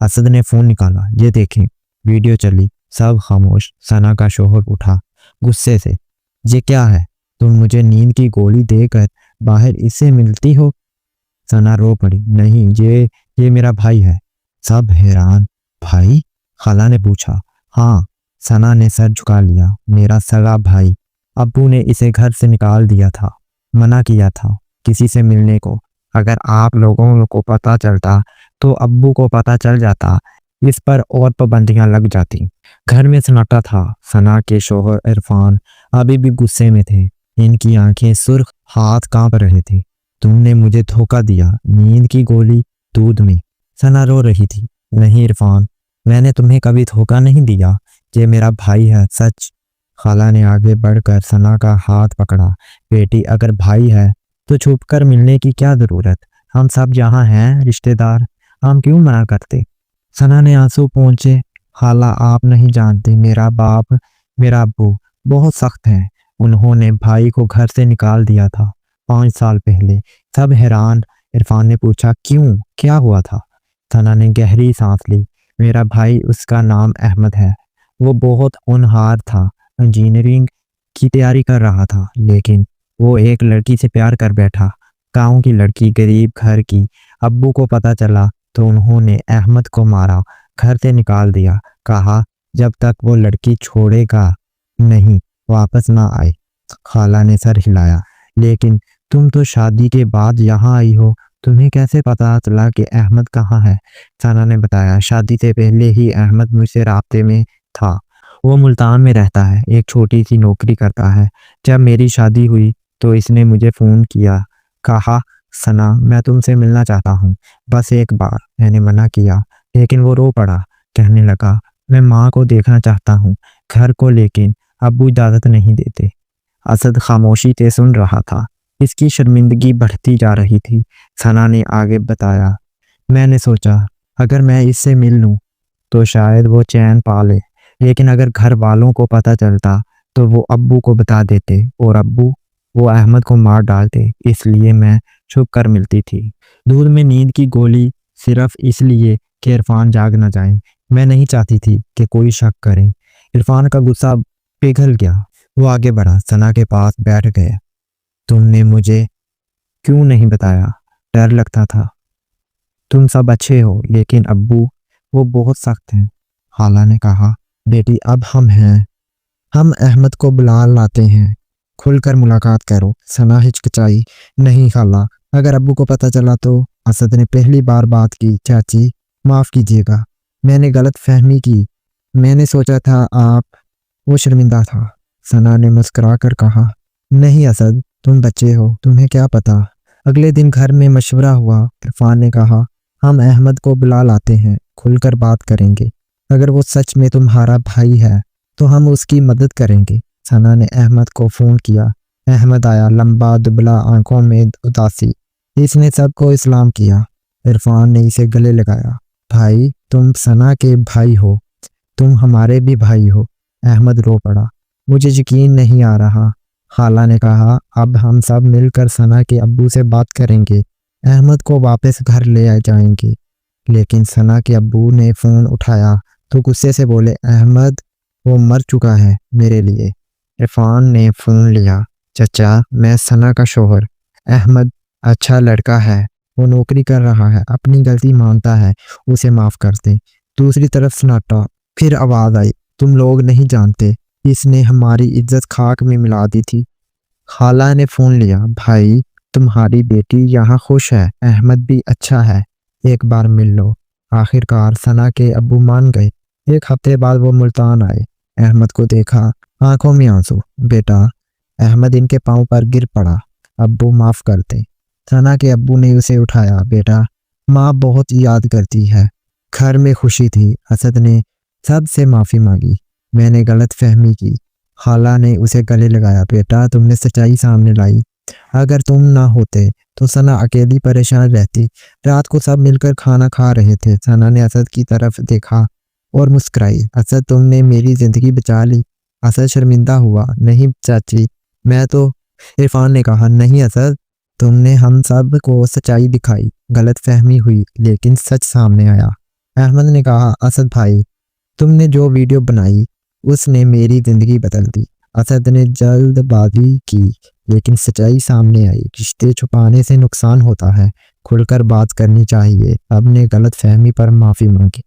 اسد نے فون نکالا، یہ دیکھیں ویڈیو چلی۔ سب خاموش۔ ثنا کا شوہر اٹھا غصے سے، یہ کیا ہے؟ تم مجھے نیند کی گولی دے کر باہر اس سے ملتی ہو؟ ثنا رو پڑی، نہیں یہ میرا بھائی ہے۔ سب حیران۔ بھائی؟ خالہ نے پوچھا۔ ہاں، ثنا نے سر جھکا لیا، میرا سگا بھائی۔ ابو نے اسے گھر سے نکال دیا تھا، منع کیا تھا کسی سے ملنے کو۔ اگر آپ لوگوں کو پتہ چلتا تو ابو کو پتہ چل جاتا، اس پر اور پابندیاں لگ جاتی۔ گھر میں سناٹا تھا۔ ثنا کے شوہر عرفان ابھی بھی غصے میں تھے، ان کی آنکھیں سرخ، ہاتھ کانپ رہے تھے۔ تم نے مجھے دھوکہ دیا، نیند کی گولی دودھ میں۔ ثنا رو رہی تھی۔ نہیں عرفان، میں نے تمہیں کبھی دھوکہ نہیں دیا، یہ میرا بھائی ہے، سچ۔ خالہ نے آگے بڑھ کر ثنا کا ہاتھ پکڑا۔ بیٹی، اگر بھائی ہے تو چھپ کر ملنے کی کیا ضرورت؟ ہم سب یہاں ہیں رشتہ دار، ہم کیوں منع کرتے؟ ثنا نے آنسو پونچھے۔ خالہ آپ نہیں جانتے، میرا باپ، میرا ابو بہت سخت ہیں۔ انہوں نے بھائی کو گھر سے نکال دیا تھا 5 سال پہلے۔ سب حیران۔ عرفان نے پوچھا، کیوں؟ کیا ہوا تھا؟ ثنا نے گہری سانس لی۔ میرا بھائی، اس کا نام احمد ہے، وہ بہت ہونہار تھا، انجینئرنگ کی تیاری کر رہا تھا، لیکن وہ ایک لڑکی سے پیار کر بیٹھا، گاؤں کی لڑکی، غریب گھر کی۔ ابو کو پتہ چلا تو انہوں نے احمد کو مارا، گھر سے نکال دیا، کہا جب تک وہ لڑکی چھوڑے گا نہیں واپس نہ آئے۔ خالہ نے سر ہلایا۔ لیکن تم تو شادی کے بعد یہاں آئی ہو، تمہیں کیسے پتہ چلا کہ احمد کہاں ہے؟ ثنا نے بتایا، شادی سے پہلے ہی احمد مجھ سے رابطے میں تھا، وہ ملتان میں رہتا ہے، ایک چھوٹی سی نوکری کرتا ہے۔ جب میری شادی ہوئی تو اس نے مجھے فون کیا، کہا ثنا میں تم سے ملنا چاہتا ہوں، بس ایک بار۔ میں نے منع کیا، لیکن وہ رو پڑا، کہنے لگا میں ماں کو دیکھنا چاہتا ہوں گھر کو، لیکن ابو اجازت نہیں دیتے۔ اسد خاموشی سے سن رہا تھا، اس کی شرمندگی بڑھتی جا رہی تھی۔ ثنا نے آگے بتایا، میں نے سوچا اگر میں اس سے مل لوں تو شاید وہ چین پا لے، لیکن اگر گھر والوں کو پتہ چلتا تو وہ ابو کو بتا دیتے، اور ابو وہ احمد کو مار ڈالتے، اس لیے میں چھپ کر ملتی تھی۔ دودھ میں نیند کی گولی صرف اس لیے کہ عرفان جاگ نہ جائیں، میں نہیں چاہتی تھی کہ کوئی شک کرے۔ عرفان کا غصہ پگھل گیا، وہ آگے بڑھا، ثنا کے پاس بیٹھ گئے۔ تم نے مجھے کیوں نہیں بتایا؟ ڈر لگتا تھا۔ تم سب اچھے ہو، لیکن ابو وہ بہت سخت ہیں۔ خالہ نے کہا، بیٹی اب ہم ہیں، ہم احمد کو بلا لاتے ہیں، کھل کر ملاقات کرو۔ ثنا ہچکچائی، نہیں خالہ، اگر ابو کو پتہ چلا تو۔ اسد نے پہلی بار بات کی، چاچی معاف کیجیے گا، میں نے غلط فہمی کی، میں نے سوچا تھا آپ۔ وہ شرمندہ تھا۔ ثنا نے مسکرا کر کہا، نہیں اسد، تم بچے ہو، تمہیں کیا پتہ۔ اگلے دن گھر میں مشورہ ہوا۔ عرفان نے کہا، ہم احمد کو بلا لاتے ہیں، کھل کر بات کریں گے، اگر وہ سچ میں تمہارا بھائی ہے تو ہم اس کی مدد کریں گے۔ ثنا نے احمد کو فون کیا۔ احمد آیا، لمبا، دبلا، آنکھوں میں اداسی۔ اس نے سب کو اسلام کیا۔ عرفان نے اسے گلے لگایا، بھائی تم ثنا کے بھائی ہو، تم ہمارے بھی بھائی ہو۔ احمد رو پڑا، مجھے یقین نہیں آ رہا۔ خالہ نے کہا، اب ہم سب مل کر ثنا کے ابو سے بات کریں گے، احمد کو واپس گھر لے جائیں گے۔ لیکن ثنا کے ابو نے فون اٹھایا تو غصے سے بولے، احمد وہ مر چکا ہے میرے لیے۔ عرفان نے فون لیا، چچا میں ثنا کا شوہر، احمد اچھا لڑکا ہے، وہ نوکری کر رہا ہے، اپنی غلطی مانتا ہے، اسے معاف کر دیں۔ دوسری طرف سناٹا، پھر آواز آئی، تم لوگ نہیں جانتے، اس نے ہماری عزت خاک میں ملا دی تھی۔ خالہ نے فون لیا، بھائی تمہاری بیٹی یہاں خوش ہے، احمد بھی اچھا ہے، ایک بار مل لو۔ آخر کار ثنا کے ابو مان گئے۔ 1 ہفتے بعد وہ ملتان آئے۔ احمد کو دیکھا، آنکھوں میں آنسو۔ بیٹا، احمد ان کے پاؤں پر گر پڑا، ابو معاف کرتے۔ ثنا کے ابو نے اسے اٹھایا، بیٹا ماں بہت یاد کرتی ہے۔ گھر میں خوشی تھی۔ اسد نے سب سے معافی مانگی، میں نے غلط فہمی کی۔ خالہ نے اسے گلے لگایا، بیٹا تم نے سچائی سامنے لائی، اگر تم نہ ہوتے تو ثنا اکیلی پریشان رہتی۔ رات کو سب مل کر کھانا کھا رہے تھے۔ ثنا نے اسد کی طرف دیکھا اور مسکرائی، اسد تم نے میری زندگی بچا لی۔ اسد شرمندہ ہوا، نہیں چاچی میں تو۔ عرفان نے کہا، نہیں اسد، تم نے ہم سب کو سچائی دکھائی، غلط فہمی ہوئی لیکن سچ سامنے آیا۔ احمد نے کہا، اسد بھائی، تم نے جو ویڈیو بنائی اس نے میری زندگی بدل دی۔ اسد نے جلد بازی کی لیکن سچائی سامنے آئی۔ رشتے چھپانے سے نقصان ہوتا ہے، کھل کر بات کرنی چاہیے۔ اب نے غلط فہمی پر معافی مانگی۔